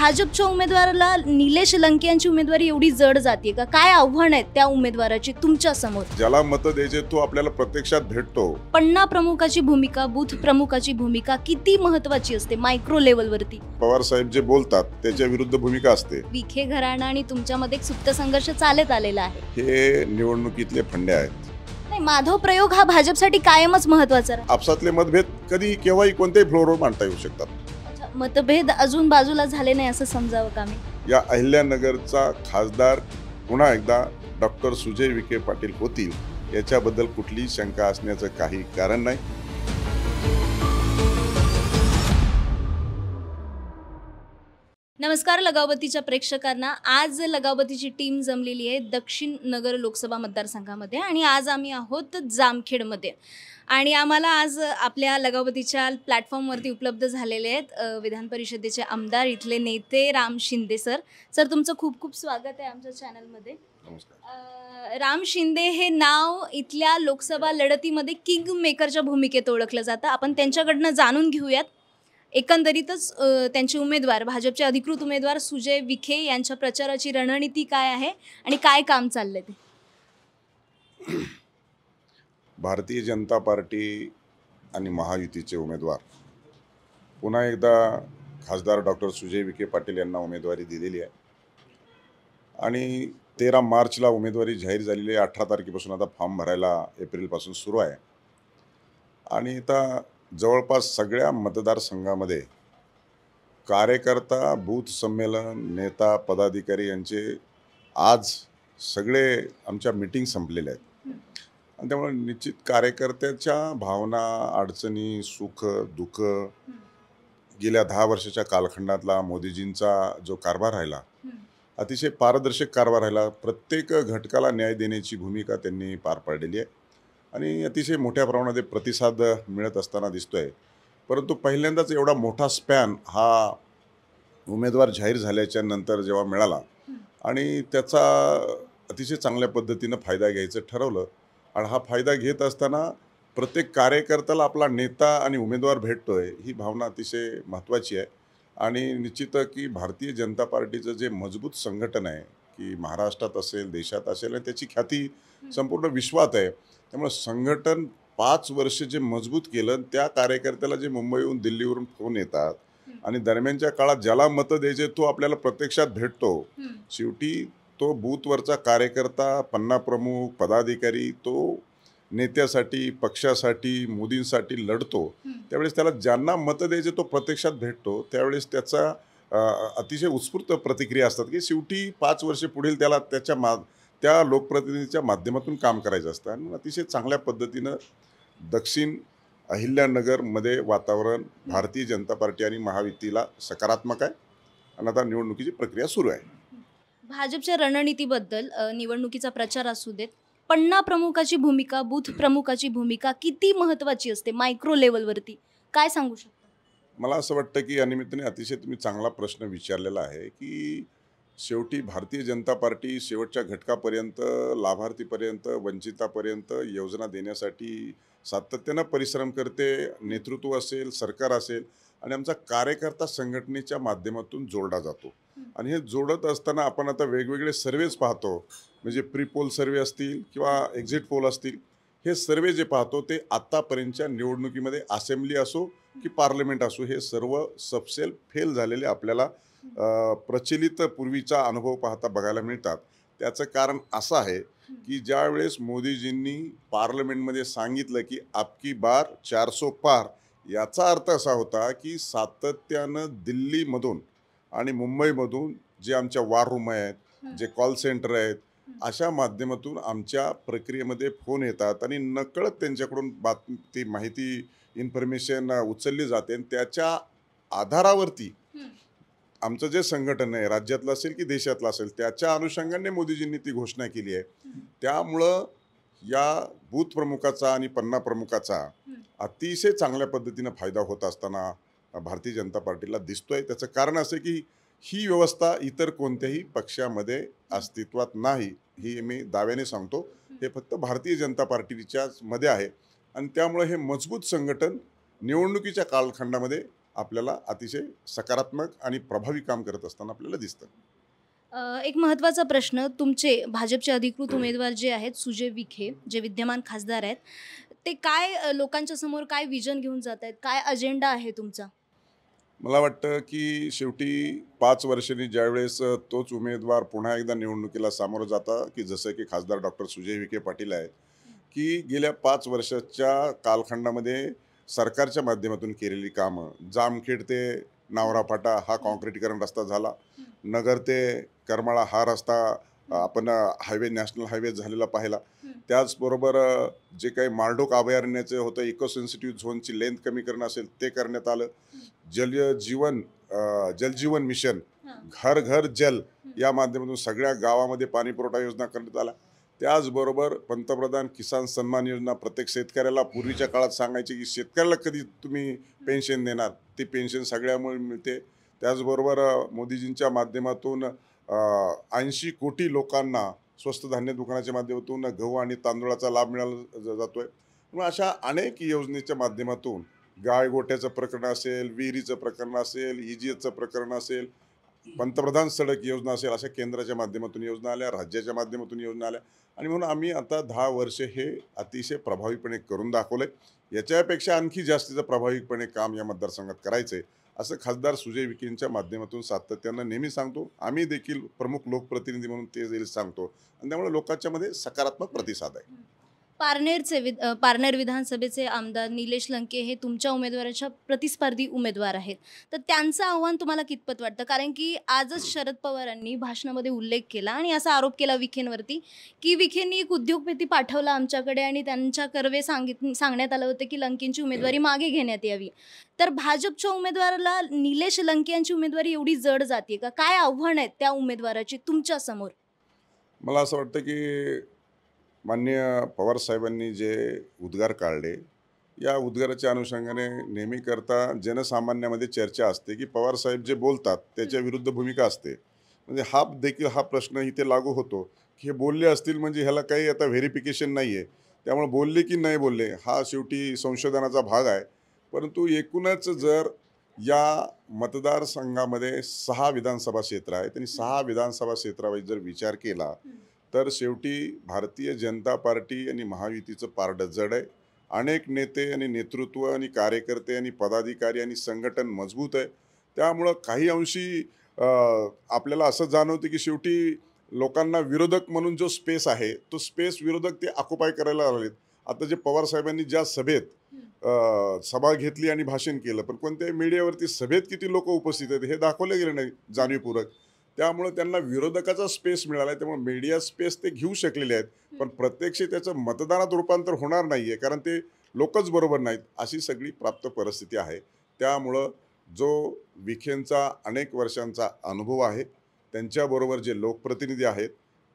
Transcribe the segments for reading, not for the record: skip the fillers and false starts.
भाजपच्या उमेदवाराला निलेश लंके यांची उमेदवारी एवढी जड जाते का? काय आव्हान आहेत त्या उमेदवाराची तुमच्या समोर? ज्याला मत द्यायचे तो आपल्याला प्रत्यक्षात भेटतो. पन्ना प्रमुखाची भूमिका, बूथ प्रमुखाची भूमिका किती महत्त्वाची असते मायक्रो लेवलवरती? पवार साहेब जे बोलतात त्याच्या विरुद्ध भूमिका असते. विखे घराणा आणि तुमच्यामध्ये एक सुप्त संघर्ष चालत आलेला आहे. हे निवडणुकीतले फंडे आहेत. नाही, माधव प्रयोग हा भाजपसाठी कायमच महत्त्वाचा आहे. आपसातले मतभेद कधी केव्हाही कोणत्याही फ्लोअरवर मांडता येऊ शकतात. मतभेद अजून बाजूला झाले नाही असं समजावं का मी? या अहिल्यानगरचा खासदार पुन्हा एकदा डॉक्टर सुजय विखे पाटील होतील याच्याबद्दल कुठलीही शंका असण्याचं काही कारण नाही. नमस्कार लगावतीच्या प्रेक्षकांना. आज लगावतीची टीम जमलेली आहे दक्षिण नगर लोकसभा मतदारसंघामध्ये आणि आज आम्ही आहोत जामखेडमध्ये आणि आम्हाला आज आपल्या लगावतीच्या प्लॅटफॉर्मवरती उपलब्ध झालेले आहेत विधान परिषदेचे आमदार, इथले नेते राम शिंदे सर. सर, तुमचं खूप खूप स्वागत आहे आमच्या चॅनलमध्ये. नमस्कार. राम शिंदे हे नाव इथल्या लोकसभा लढतीमध्ये किंग मेकरच्या भूमिकेत ओळखलं जातं. आपण त्यांच्याकडनं जाणून घेऊयात एकंदरीतच त्यांचे उमेदवार, भाजपचे अधिकृत उमेदवार सुजय विखे यांच्या प्रचाराची रणनीती काय आहे आणि काय काम चाललंय ते. भारतीय जनता पार्टी आणि महायुतीचे उमेदवार पुन्हा एकदा खासदार डॉक्टर सुजय विखे पाटील यांना उमेदवारी दिलेली आहे आणि 13 मार्चला उमेदवारी जाहीर झालेली आहे. 18 तारखेपासून आता फॉर्म भरायला एप्रिलपासून सुरू आहे आणि आता जवळपास सगळ्या मतदारसंघामध्ये कार्यकर्ता, बूथ संमेलन, नेता, पदाधिकारी यांचे आज सगळे आमच्या मीटिंग संपलेल्या आहेत आणि त्यामुळे निश्चित कार्यकर्त्याच्या भावना, अडचणी, सुख दुःख, गेल्या 10 वर्षाच्या कालखंडातला मोदीजींचा जो कारभार राहिला, अतिशय पारदर्शक कारभार राहिला. प्रत्येक घटकाला न्याय देण्याची भूमिका त्यांनी पार पाडलेली आहे आणि अतिशय मोठ्या प्रमाणात प्रतिसाद मिळत असताना दिसतोय. परंतु पहिल्यांदाच एवढा मोठा स्पॅन हा उमेदवार जाहीर झाल्याच्या नंतर जेव्हा मिळाला आणि त्याचा अतिशय चांगल्या पद्धतीनं फायदा घ्यायचं ठरवलं आणि हा फायदा घेत असताना प्रत्येक कार्यकर्त्याला आपला नेता आणि उमेदवार भेटतोय ही भावना अतिशय महत्त्वाची आहे आणि निश्चित की भारतीय जनता पार्टीचं जे मजबूत संघटन आहे की महाराष्ट्रात असेल, देशात असेल आणि त्याची ख्याती संपूर्ण विश्वात आहे. त्यामुळे संघटन 5 वर्ष जे मजबूत केलं, त्या कार्यकर्त्याला जे मुंबईहून, दिल्लीवरून फोन येतात आणि दरम्यानच्या काळात ज्याला मतं द्यायचे तो आपल्याला प्रत्यक्षात भेटतो. शेवटी तो बूथवरचा कार्यकर्ता, पन्ना प्रमुख, पदाधिकारी तो नेत्यासाठी, पक्षासाठी, मोदींसाठी लढतो. त्यावेळेस त्याला ज्यांना मतं द्यायचे तो प्रत्यक्षात भेटतो. त्यावेळेस त्याचा अतिशय उत्स्फूर्त प्रतिक्रिया असतात की शेवटी 5 वर्ष पुढील त्याला त्या लोकप्रतिनिधीच्या माध्यमातून काम करायचं असतं आणि अतिशय चांगल्या पद्धतीनं दक्षिण अहिल्यानगरमध्ये वातावरण भारतीय जनता पार्टी आणि महायुतीला सकारात्मक आहे आणि आता निवडणुकीची प्रक्रिया सुरू आहे. भाजपच्या रणनीतीबद्दल निवडणुकीचा प्रचार असू देत, पन्ना प्रमुखाची भूमिका, बूथ प्रमुखाची भूमिका किती महत्त्वाची असते मायक्रो लेवलवरती, काय सांगू शकता? मला असं वाटतं की या निमित्ताने अतिशय तुम्ही चांगला प्रश्न विचारलेला आहे की शेवटी भारतीय जनता पार्टी शेवटच्या घटकापर्यंत, लाभार्थीपर्यंत, वंचितापर्यंत योजना देण्यासाठी सातत्यानं परिश्रम करते. नेतृत्व असेल, सरकार असेल आणि आमचा कार्यकर्ता संघटनेच्या माध्यमातून जोडला जातो आणि हे जोडत असताना आपण आता वेगवेगळे सर्वेज पाहतो, म्हणजे प्री पोल सर्वे असतील किंवा एक्झिट पोल असतील. हे सर्वे जे पाहतो ते आत्तापर्यंतच्या निवडणुकीमध्ये असेंब्ली असो की पार्लमेंट असो, हे सर्व सबसेल फेल झालेले आपल्याला प्रचलित पूर्वीचा अनुभव पाहता बघायला मिळतात. त्याचं कारण असं आहे की ज्या वेळेस मोदीजींनी पार्लमेंटमध्ये सांगितलं की आपकी बार 400 पार, याचा अर्थ असा होता की सातत्यानं दिल्लीमधून आणि मुंबईमधून जे आमच्या वॉर रूम आहेत, जे कॉल सेंटर आहेत, अशा माध्यमातून आमच्या प्रक्रियेमध्ये फोन येतात आणि नकळत त्यांच्याकडून ती माहिती, इन्फॉर्मेशन उचलली जाते आणि त्याच्या आधारावरती आमचं जे संघटन आहे, राज्यातलं असेल की देशातलं असेल, त्याच्या अनुषंगाने मोदीजींनी ती घोषणा केली आहे. त्यामुळं या बूथ प्रमुखाचा आणि पन्ना प्रमुखाचा अतिशय चांगल्या पद्धतीनं फायदा होत असताना भारतीय जनता पार्टीला दिसतोय. त्याचं कारण असं की ही व्यवस्था इतर कोणत्याही पक्षामध्ये अस्तित्वात नाही, ही मी दाव्याने सांगतो. हे फक्त भारतीय जनता पार्टीच्याच मध्ये आहे आणि त्यामुळे हे मजबूत संघटन निवडणुकीच्या कालखंडामध्ये आपल्याला अतिशय सकारात्मक आणि प्रभावी काम करत असताना आपल्याला दिसतं. एक महत्त्वाचा प्रश्न, तुमचे भाजपचे अधिकृत उमेदवार जे आहेत सुजय विखे, जे विद्यमान खासदार आहेत, ते काय लोकांच्या समोर काय विजन घेऊन जात आहेत? काय अजेंडा आहे तुमचा? मला वाटतं की शेवटी 5 वर्षांनी ज्यावेळेस तोच उमेदवार पुन्हा एकदा निवडणुकीला सामोरं जाता, की जसं की खासदार डॉक्टर सुजय विखे पाटील आहेत, की गेल्या 5 वर्षाच्या कालखंडामध्ये सरकारच्या माध्यमातून केलेली कामं, जामखेड ते नावरापाटा हा काँक्रिटीकरण रस्ता झाला, नगर ते करमाळा हा रस्ता आपण हायवे नॅशनल हायवे झालेला पाहिला. त्याचबरोबर जे काही मारडोक अभयारण्याचं होतं, इको सेन्सिटिव्ह झोनची लेंथ कमी करणं असेल ते करण्यात आलं. जलजीवन जलजीवन मिशन, घर घर जल या माध्यमातून सगळ्या गावामध्ये पाणी पुरवठा योजना करण्यात आला. त्याचबरोबर पंतप्रधान किसान सन्मान योजना, प्रत्येक शेतकऱ्याला पूर्वीच्या काळात सांगायचे की शेतकऱ्याला कधी तुम्ही पेन्शन देणार, ती पेन्शन सगळ्यामुळे मिळते. त्याचबरोबर मोदीजींच्या माध्यमातून 80 कोटी लोकांना स्वस्त धान्य दुकानाच्या माध्यमातून गहू आणि तांदूळाचा लाभ मिळाला जातोय. मग अशा अनेक योजनेच्या माध्यमातून गायगोट्याचं प्रकरण असेल, विहिरीचं प्रकरण असेल, EGSचं प्रकरण असेल, पंतप्रधान सडक योजना असेल, अशा केंद्राच्या माध्यमातून योजना आल्या, राज्याच्या माध्यमातून योजना आल्या. आणि म्हणून आम्ही आता 10 वर्ष हे अतिशय प्रभावीपणे करून दाखवलंय. याच्यापेक्षा आणखी जास्तीचं प्रभावीपणे काम या मतदारसंघात करायचं आहे, असं खासदार सुजय विखेंच्या माध्यमातून सातत्यानं नेहमी सांगतो. आम्ही देखील प्रमुख लोकप्रतिनिधी म्हणून ते देखील सांगतो आणि त्यामुळे लोकांच्यामध्ये सकारात्मक प्रतिसाद आहे. पारनेर विधानसभेचे आमदार निलेश लंके हे तुमच्या उमेदवाराच्या प्रतिस्पर्धी उमेदवार आहेत. तर त्यांचं आव्हान तुम्हाला कितपत वाटतं? कारण की आजच शरद पवारांनी भाषणामध्ये उल्लेख केला आणि असा आरोप केला विखेंवरती, की विखेंनी एक उद्योगपती पाठवला आमच्याकडे आणि त्यांच्या कर्वे सांगण्यात आलं होतं की लंकेंची उमेदवारी मागे घेण्यात यावी. तर भाजपच्या उमेदवाराला निलेश लंके यांची उमेदवारी एवढी जड जाते का? काय आव्हान आहेत त्या उमेदवाराची तुमच्या समोर? मला असं वाटतं की माननीय पवार साहेबांनी जे उद्गार काढले, या उद्गाराच्या अनुषंगाने नेहमी करता जनसामान्यामध्ये चर्चा असते की पवार साहेब जे बोलतात त्याच्या विरुद्ध भूमिका असते. म्हणजे हा प्रश्न इथे लागू होतो की हे बोलले असतील म्हणजे ह्याला काही आता व्हेरिफिकेशन नाही आहे, त्यामुळे बोलले की नाही बोलले हा शेवटी संशोधनाचा भाग आहे. परंतु एकूणच जर या मतदारसंघामध्ये 6 विधानसभा क्षेत्र आहेत आणि 6 विधानसभा क्षेत्रावर जर विचार केला तर शेवटी भारतीय जनता पार्टी आणि महायुतीचं पारडं जड आहे. अनेक नेते आणि नेतृत्व आणि कार्यकर्ते आणि पदाधिकारी आणि संघटन मजबूत आहे. त्यामुळं काही अंशी आपल्याला असं जाणवतं की शेवटी लोकांना विरोधक म्हणून जो स्पेस आहे तो स्पेस विरोधक ते ऑक्युपाय करायला लागलेत. आता जे पवार साहेबांनी ज्या सभेत सभा घेतली आणि भाषण केलं, पण कोणत्याही मीडियावरती सभेत किती लोक उपस्थित आहेत हे दाखवले गेले नाही जाणीवपूर्वक. त्यामुळे त्यांना विरोधकाचा स्पेस मिळाला आहे, त्यामुळे मीडिया स्पेस ते घेऊ शकलेले आहेत. पण प्रत्यक्ष त्याचं मतदानात रूपांतर होणार नाही आहे, कारण ते लोकच बरोबर नाहीत, अशी सगळी प्राप्त परिस्थिती आहे. त्यामुळं जो विखेंचा अनेक वर्षांचा अनुभव आहे, त्यांच्याबरोबर जे लोकप्रतिनिधी आहेत,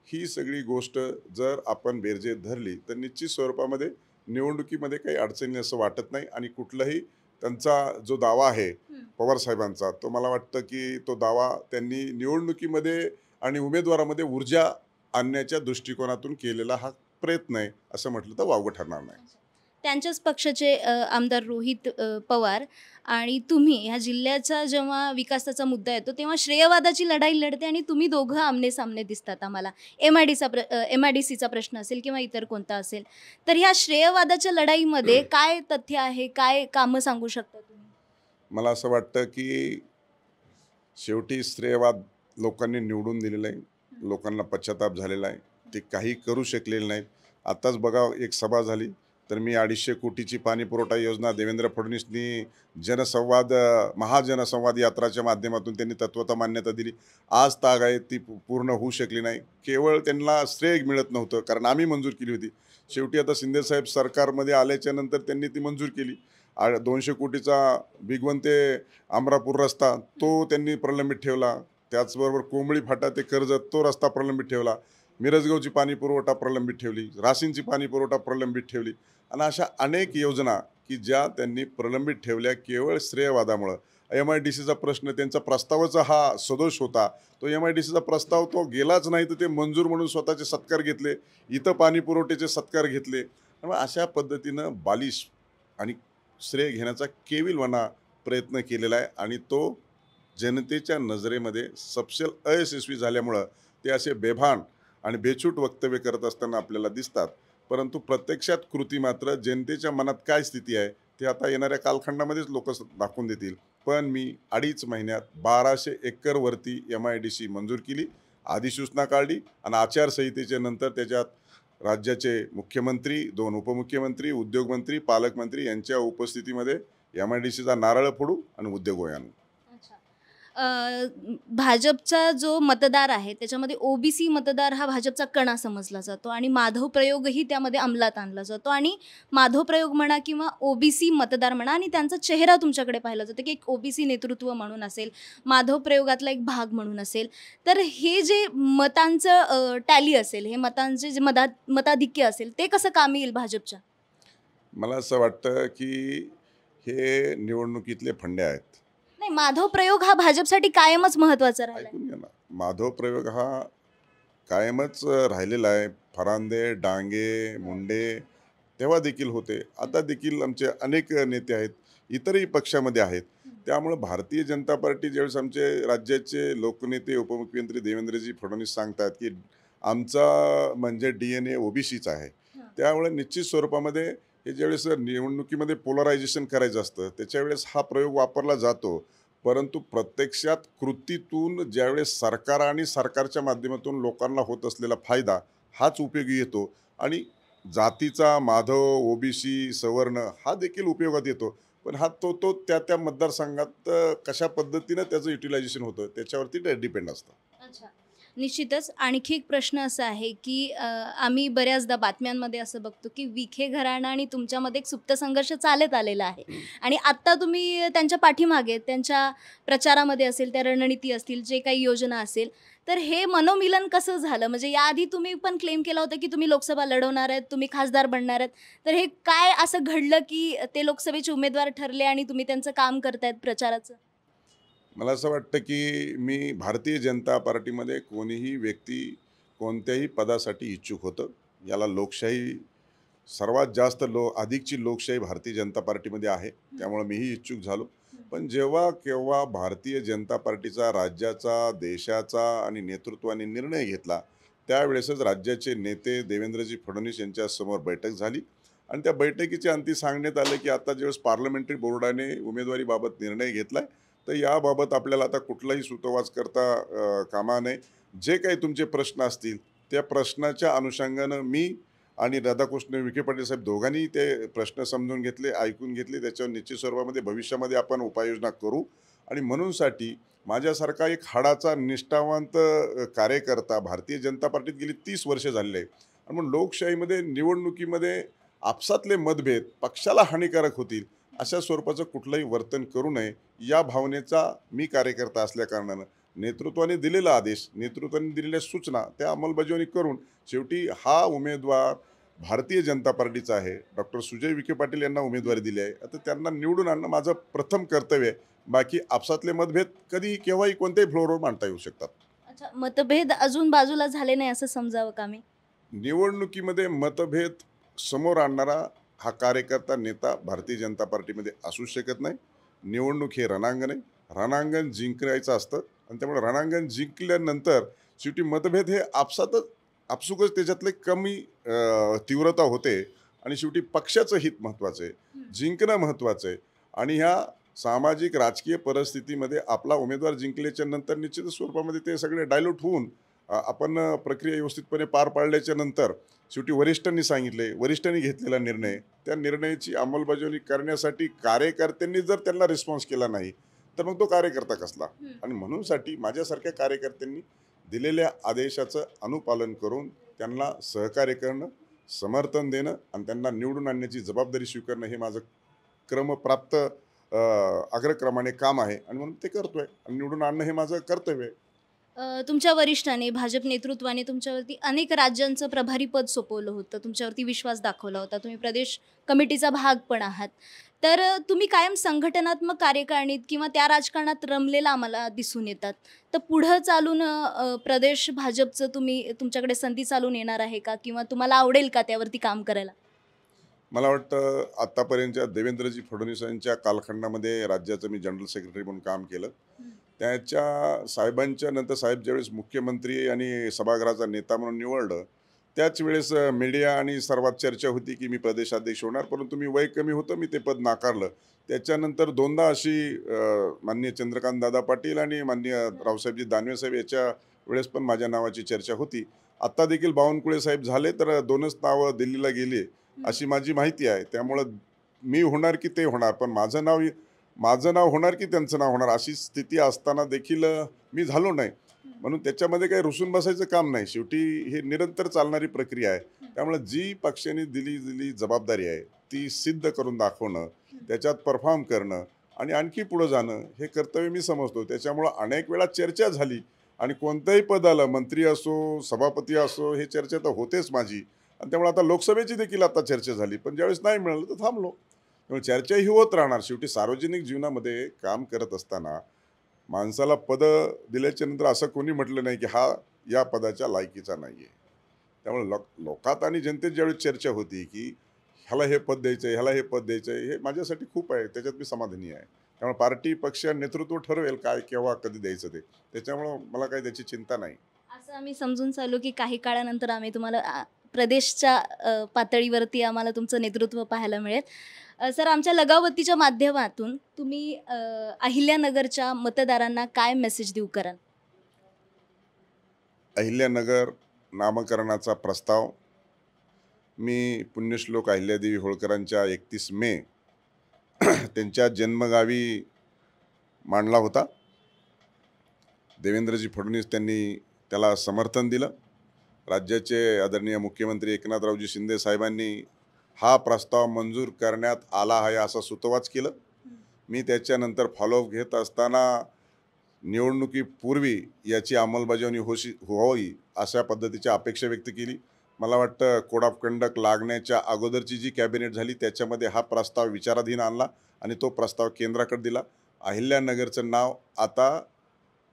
ही सगळी गोष्ट जर आपण बेरजेत धरली तर निश्चित स्वरूपामध्ये निवडणुकीमध्ये काही अडचणी असं वाटत नाही. आणि कुठलाही त्यांचा जो दावा आहे पवार साहेबांचा, तो मला वाटतं की तो दावा त्यांनी निवडणुकीमध्ये आणि उमेदवारामध्ये ऊर्जा आणण्याच्या दृष्टिकोनातून केलेला हा प्रयत्न आहे, असं म्हटलं तर वावगं ठरणार नाही. त्यांच्याच पक्षाचे आमदार रोहित पवार आणि तुम्ही ह्या जिल्ह्याचा जेव्हा विकासाचा मुद्दा येतो तेव्हा श्रेयवादाची लढाई लढते आणि तुम्ही दोघं आमने सामने दिसतात आम्हाला. MIDCचा प्रश्न असेल किंवा इतर कोणता असेल, तर ह्या श्रेयवादाच्या लढाईमध्ये काय तथ्य आहे, काय कामं सांगू शकता तुम्ही? मला असं वाटतं की शेवटी श्रेयवाद लोकांनी निवडून दिलेला आहे, लोकांना पश्चाताप झालेला आहे, ते काही करू शकलेले नाहीत. आत्ताच बघा एक सभा झाली तर मी 250 कोटीची पाणी पुरवठा योजना देवेंद्र फडणवीसनी महाजनसंवाद यात्राच्या माध्यमातून त्यांनी तत्वता मान्यता दिली. आज ताग आहे ती पूर्ण होऊ शकली नाही. केवळ त्यांना श्रेय मिळत नव्हतं, कारण आम्ही मंजूर केली होती. शेवटी आता शिंदेसाहेब सरकारमध्ये आल्याच्या नंतर त्यांनी ती मंजूर केली. 200 कोटीचा भिगवण ते अमरापूर रस्ता तो त्यांनी प्रलंबित ठेवला. त्याचबरोबर कोंबळी फाटा ते कर्जत तो रस्ता प्रलंबित ठेवला. मिरजगावची पाणी पुरवठा प्रलंबित ठेवली, राशींची पाणी पुरवठा प्रलंबित ठेवली. आणि अशा अनेक योजना की ज्या त्यांनी प्रलंबित ठेवल्या केवळ श्रेयवादामुळं. MIDCचा प्रश्न त्यांचा प्रस्तावाचा हा सदोष होता. तो MIDCचा प्रस्ताव तो गेलाच नाही, तर ते मंजूर म्हणून स्वतःचे सत्कार घेतले, इथं पाणी पुरवठ्याचे सत्कार घेतले. त्यामुळे अशा पद्धतीनं बालिश आणि श्रेय घेण्याचा केविलवाणा प्रयत्न केलेला आहे आणि तो जनतेच्या नजरेमध्ये सपशेल अयशस्वी झाल्यामुळं ते असे बेभान आणि बेछूट वक्तव्य करत असताना आपल्याला दिसतात. परंतु प्रत्यक्षात कृती मात्र जनतेच्या मनात काय स्थिती आहे ते आता येणाऱ्या कालखंडामध्येच लोक दाखवून देतील. पण मी 2.5 महिन्यात 1200 एकरवरती MIDC मंजूर केली, अधिसूचना काढली आणि आचारसंहितेच्या नंतर त्याच्यात राज्याचे मुख्यमंत्री, 2 उपमुख्यमंत्री, उद्योगमंत्री, पालकमंत्री यांच्या उपस्थितीमध्ये MIDCचा नारळ फोडू आणि उद्योग आणू. अच्छा. भाजपचा जो मतदार आहे त्याच्यामध्ये ओबीसी मतदार हा भाजपचा कणा समजला जातो आणि माधव प्रयोगही त्यामध्ये अंमलात आणला जातो आणि माधव प्रयोग म्हणा किंवा ओबीसी मतदार म्हणा आणि त्यांचा चेहरा तुमच्याकडे पाहिला जातो की एक ओबीसी नेतृत्व म्हणून असेल, माधव प्रयोगातला एक भाग म्हणून असेल. तर हे जे मतांचं टॅली असेल, हे मतांचे जे मताधिक्य असेल ते कसं कामी येईल भाजपच्या? मला असं वाटतं की हे निवडणुकीतले फंडे आहेत. नाही, माधव प्रयोग हा भाजपसाठी कायमच महत्त्वाचा राहिला आहे. ऐकून घ्या ना, माधव प्रयोग हा कायमच राहिलेला आहे. फरांदे, डांगे, मुंडे तेव्हा देखील होते, आता देखील आमचे अनेक नेते आहेत, इतरही पक्षामध्ये आहेत. त्यामुळं भारतीय जनता पार्टी ज्यावेळेस आमचे राज्याचे लोकनेते उपमुख्यमंत्री देवेंद्रजी फडणवीस सांगतात की आमचा म्हणजे DNA ओबीसीचा आहे, त्यामुळे निश्चित स्वरूपामध्ये हे ज्यावेळेस निवडणुकीमध्ये पोलरायझेशन करायचं असतं त्याच्यावेळेस हा प्रयोग वापरला जातो. परंतु प्रत्यक्षात कृतीतून ज्यावेळेस सरकार आणि सरकारच्या माध्यमातून लोकांना होत असलेला फायदा हाच उपयोगी येतो आणि जातीचा माधव, ओबीसी, सवर्ण हा देखील उपयोगात येतो. पण हा तो तो त्या त्या मतदारसंघात कशा पद्धतीनं त्याचं युटिलायझेशन होतं त्याच्यावरती ते डिपेंड असतं. अच्छा. निश्चितच. आणखी एक प्रश्न असा आहे की आम्ही बऱ्याचदा बातम्यांमध्ये असं बघतो की विखे घराणं आणि तुमच्यामध्ये एक सुप्त संघर्ष चालत आलेला आहे आणि आत्ता तुम्ही त्यांच्या पाठीमागे त्यांच्या प्रचारामध्ये असेल, त्या रणनीती असतील, जे काही योजना असेल, तर हे मनोमिलन कसं झालं? म्हणजे याआधी तुम्ही पण क्लेम केला होता की तुम्ही लोकसभा लढवणार आहेत, तुम्ही खासदार बनणार आहेत. तर हे काय असं घडलं की ते लोकसभेचे उमेदवार ठरले आणि तुम्ही त्यांचं काम करतायत प्रचाराचं? मला असं वाटतं की मी भारतीय जनता पार्टीमध्ये कोणीही व्यक्ती कोणत्याही पदासाठी इच्छुक होतं. याला लोकशाही सर्वात जास्त अधिकची लोकशाही भारतीय जनता पार्टीमध्ये आहे, त्यामुळे मीही इच्छुक झालो. पण जेव्हा केव्हा भारतीय जनता पार्टीचा राज्याचा, देशाचा आणि नेतृत्वाने निर्णय घेतला त्यावेळेसच राज्याचे नेते देवेंद्रजी फडणवीस यांच्यासमोर बैठक झाली आणि त्या बैठकीच्या अंती सांगण्यात आलं की आता ज्यावेळेस पार्लमेंटरी बोर्डाने उमेदवारीबाबत निर्णय घेतला तर याबाबत आपल्याला आता कुठलाही सुतोवाच करता कामा नये. जे काही तुमचे प्रश्न असतील त्या प्रश्नाच्या अनुषंगानं मी आणि राधाकृष्ण विखे पाटील साहेब दोघांनी ते प्रश्न समजून घेतले, ऐकून घेतले. त्याच्यावर निश्चित स्वरूपामध्ये भविष्यामध्ये आपण उपाययोजना करू आणि म्हणूनसाठी माझ्यासारखा एक हाडाचा निष्ठावंत कार्यकर्ता भारतीय जनता पार्टीत गेली 30 वर्ष झालेले आहे आणि म्हणून लोकशाहीमध्ये निवडणुकीमध्ये आपसातले मतभेद पक्षाला हानिकारक होतील अशा स्वरूपाचं कुठलंही वर्तन करू नये या भावनेचा मी कार्यकर्ता असल्याकारणानं नेतृत्वाने दिलेला आदेश, नेतृत्वाने दिलेल्या सूचना त्या अंमलबजावणी करून शेवटी हा उमेदवार भारतीय जनता पार्टीचा आहे. डॉक्टर सुजय विखे पाटील यांना उमेदवारी दिली आहे. आता त्यांना निवडून आणणं माझं प्रथम कर्तव्य आहे. बाकी आपसातले मतभेद कधी केव्हाही कोणत्याही फ्लोअरवर मांडता येऊ शकतात. अच्छा, मतभेद अजून बाजूला झाले नाही असं समजावं का मी? निवडणुकीमध्ये मतभेद समोर आणणारा हा कार्यकर्ता नेता भारतीय जनता पार्टीमध्ये असू शकत नाही. निवडणूक हे रणांगण आहे, रणांगण जिंकायचं असतं आणि त्यामुळे रणांगण जिंकल्यानंतर शेवटी मतभेद हे आपसुकच त्याच्यातले कमी तीव्रता होते आणि शेवटी पक्षाचं हित महत्त्वाचं आहे, जिंकणं महत्त्वाचं आहे आणि ह्या सामाजिक राजकीय परिस्थितीमध्ये आपला उमेदवार जिंकल्याच्या नंतर निश्चित स्वरूपामध्ये ते सगळे डायल्यूट होऊन आपण प्रक्रिया व्यवस्थितपणे पार पाडल्याच्या नंतर शेवटी वरिष्ठांनी सांगितले, वरिष्ठांनी घेतलेला निर्णय, त्या निर्णयाची अंमलबजावणी करण्यासाठी कार्यकर्त्यांनी जर त्यांना रिस्पॉन्स केला नाही तर मग तो कार्यकर्ता कसला? आणि म्हणूनसाठी माझ्यासारख्या कार्यकर्त्यांनी दिलेल्या आदेशाचं अनुपालन करून त्यांना सहकार्य करणं, समर्थन देणं आणि त्यांना निवडून आणण्याची जबाबदारी स्वीकारणं हे माझं क्रमप्राप्त अग्रक्रमाने काम आहे आणि म्हणून ते करतोय आणि निवडून आणणं हे माझं कर्तव्य आहे. तुमच्या वरिष्ठांनी, भाजप नेतृत्वाने तुमच्यावरती अनेक राज्यांचं प्रभारीपद सोपवलं होतं, तुमच्यावरती विश्वास दाखवला होता, तुम्ही प्रदेश कमिटीचा भाग पण आहात. तर तुम्ही कायम संघटनात्मक कार्यकारिणीत किंवा त्या राजकारणात रमलेला आम्हाला दिसून येतात. तर पुढं चालून प्रदेश भाजपचं तुमच्याकडे संधी चालून येणार आहे का? किंवा तुम्हाला आवडेल का त्यावरती काम करायला? मला वाटतं आत्तापर्यंतच्या देवेंद्रजी फडणवीसांच्या कालखंडामध्ये राज्याचं मी जनरल सेक्रेटरी म्हणून काम केलं. त्याच्या साहेबांच्या नंतर साहेब ज्यावेळेस मुख्यमंत्री आणि सभागृहाचा नेता म्हणून निवडलं, त्याच वेळेस मीडिया आणि सर्वात चर्चा होती की मी प्रदेशाध्यक्ष होणार, परंतु मी वय कमी होतं, मी ते पद नाकारलं. त्याच्यानंतर दोनदा अशी माननीय चंद्रकांत दादा पाटील आणि माननीय रावसाहेबजी दानवे साहेब याच्या वेळेस पण माझ्या नावाची चर्चा होती. आत्ता देखील बावनकुळे साहेब झाले, तर दोनच नावं दिल्लीला गेली अशी माझी माहिती आहे. त्यामुळं मी होणार की ते होणार, पण माझं नाव होणार की त्यांचं नाव होणार अशी स्थिती असताना देखील मी झालो नाही. म्हणून त्याच्यामध्ये काही रुसून बसायचं काम नाही. शेवटी हे निरंतर चालणारी प्रक्रिया आहे. त्यामुळे जी पक्षाने दिलेली जबाबदारी आहे ती सिद्ध करून दाखवणं, त्याच्यात परफॉर्म करणं आणि आणखी पुढं जाणं हे कर्तव्य मी समजतो. त्याच्यामुळं अनेक वेळा चर्चा झाली आणि कोणतंही पद आलं, मंत्री असो, सभापती असो, हे चर्चा तर होतेच माझी. आणि त्यामुळे आता लोकसभेची देखील आता चर्चा झाली, पण ज्यावेळेस नाही मिळालं तर थांबलो. त्यामुळे चर्चा ही होत राहणार. शेवटी सार्वजनिक जीवनामध्ये काम करत असताना माणसाला पदं दिल्याच्या नंतर असं कोणी म्हटलं नाही की हा या पदाच्या लायकीचा नाही आहे. त्यामुळे लोकात आणि जनतेत ज्यावेळी चर्चा होती की ह्याला हे पद द्यायचं आहे, ह्याला हे पद द्यायचं आहे, हे माझ्यासाठी खूप आहे, त्याच्यात मी समाधानी आहे. त्यामुळे पार्टी पक्ष नेतृत्व ठरवेल काय केव्हा कधी द्यायचं ते. त्याच्यामुळं मला काही त्याची चिंता नाही. असं आम्ही समजून चाललो की काही काळानंतर आम्ही तुम्हाला प्रदेशच्या पातळीवरती आम्हाला तुमचं नेतृत्व पाहायला मिळेल. सर, आमच्या लगावतीच्या माध्यमातून तुम्ही अहिल्यानगरच्या मतदारांना काय मेसेज देऊ कराल? अहिल्यानगर नामकरणाचा प्रस्ताव मी पुण्यश्लोक अहिल्यादेवी होळकरांच्या 31 मे त्यांच्या जन्मगावी मांडला होता. देवेंद्रजी फडणवीस त्यांनी त्याला समर्थन दिलं. राज्याचे आदरणीय मुख्यमंत्री एकनाथरावजी शिंदे साहेबांनी हा प्रस्ताव मंजूर करण्यात आला आहे असं सुतोवाच केलं. मी त्याच्यानंतर फॉलोअप घेत असताना निवडणुकीपूर्वी याची अंमलबजावणी व्हावी अशा पद्धतीची अपेक्षा व्यक्त केली. मला वाटतं कोड ऑफ कंडक्ट लागण्याच्या अगोदरची जी कॅबिनेट झाली त्याच्यामध्ये हा प्रस्ताव विचाराधीन आणला आणि तो प्रस्ताव केंद्राकडे दिला. अहिल्यानगरचं नाव आता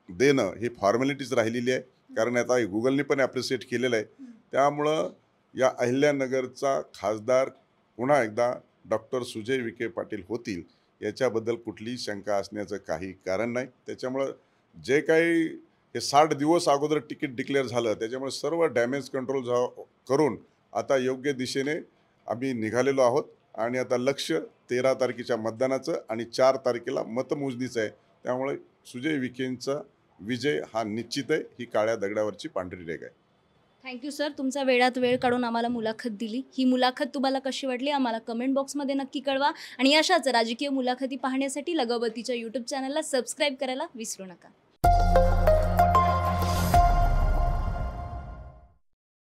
देणं ही फॉर्मॅलिटीज राहिलेली आहे, कारण आता गुगलने पण ॲप्रिशिएट केलेलं आहे. त्यामुळं या अहिल्यानगरचा खासदार पुन्हा एकदा डॉक्टर सुजय विखे पाटील होतील याच्याबद्दल कुठलीही शंका असण्याचं काही कारण नाही. त्याच्यामुळं जे काही हे 60 दिवस अगोदर तिकीट डिक्लेअर झालं त्याच्यामुळे सर्व डॅमेज कंट्रोल करून आता योग्य दिशेने आम्ही निघालेलो आहोत आणि आता लक्ष 13 तारखेच्या मतदानाचं आणि 4 तारखेला मतमोजणीचं आहे. त्यामुळे सुजय विखेंचा विजय हा निश्चित आहे. ही काळ्या दगडावरची पांढरी रेघ आहे. थँक्यू सर, तुमचा वेळात वेळ काढून आम्हाला मुलाखत दिली. ही मुलाखत तुम्हाला कशी वाटली आम्हाला कमेंट बॉक्समध्ये नक्की कळवा आणि अशाच राजकीय मुलाखती पाहण्यासाठी लगावतीच्या यूट्यूब चॅनलला सबस्क्राईब करायला विसरू नका.